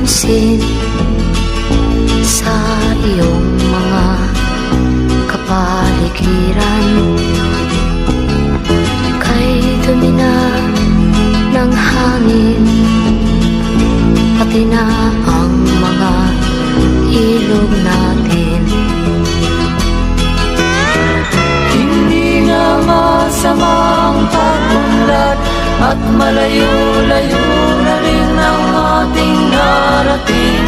pansin sa iyong mga kapaligiran. Kay dumi na ng hangin, pati na ang mga ilog natin. Hindi nga masamang pagunlad at malayo-layo na rin ang ating narating.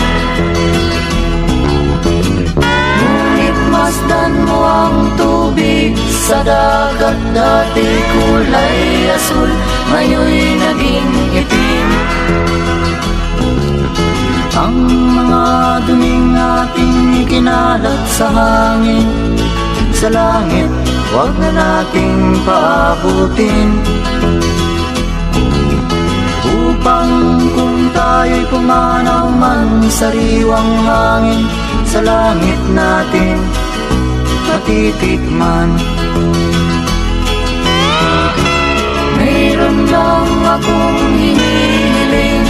Ngunit masdan mo ang tubig sa dagat, dati kulay asul, ngayon'y naging itim. Ang mga duming ating ikinalat sa hangin, sa langit, huwag na nating paabutin. Upang kung tayo'y pumanaw man sa sariwang hangin, sa langit natin matitikman. Mayroon lang akong hinihiling,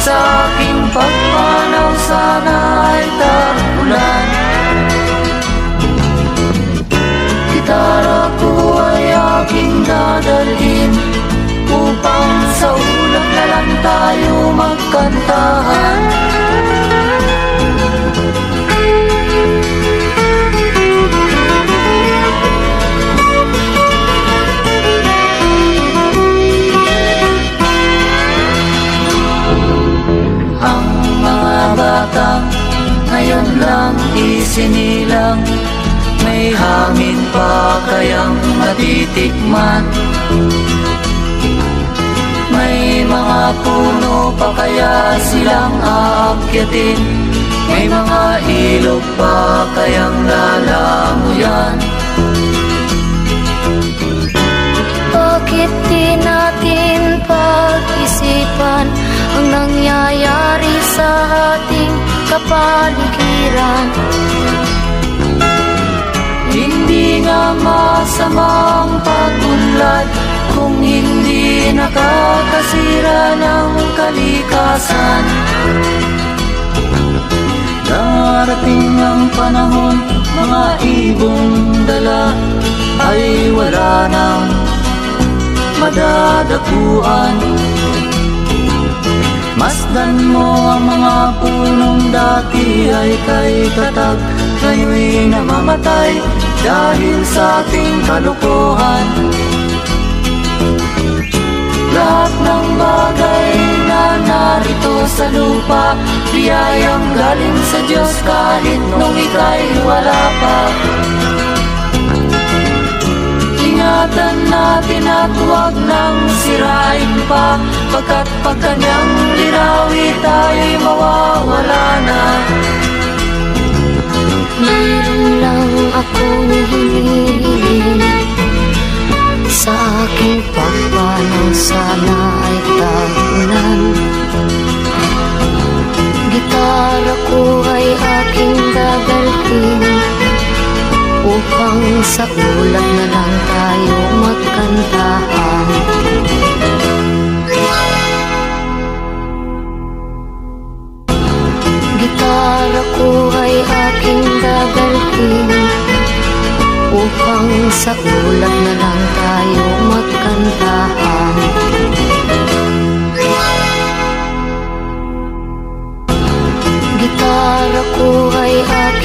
sa aking pagpanaw sana ay tagulan. Gitara ko ay aking dadalhin, upang sa ulap na lang tayo magkantahan. Ang mga batang ngayon lang isinilang, may hangin pa kayang matitikman. May mga puno pa kaya silang aakyatin, may mga ilog pa kayang lalamuyan. Bakit di natin pag-isipan ang nangyayari sa ating kapaligiran? Hindi nga masamang pagunlad kung hindi nakakasira ng kalikasan. Darating ang panahon, mga ibong dala ay wala nang madadapuan. Masdan mo ang mga punong dati ay kay tatag, ngayon'y namamatay dahil sa ating kalukuhan. Lahat ng bagay na narito sa lupa, biyayang galing sa Diyos kahit nung ika'y wala pa. Ingatan natin at huwag nang sirain pa, pagkat pag kanyang linawi tayo'y mawawala na. Mayroon lang akong hinihiling, sa aking pagpanaw sana ay tagulan. Gitara ko ay aking dadalhin, upang sa ulap na lang tayo magkantahan. Gitara ko ay aking dadalhin, upang sa ulap na lang tayo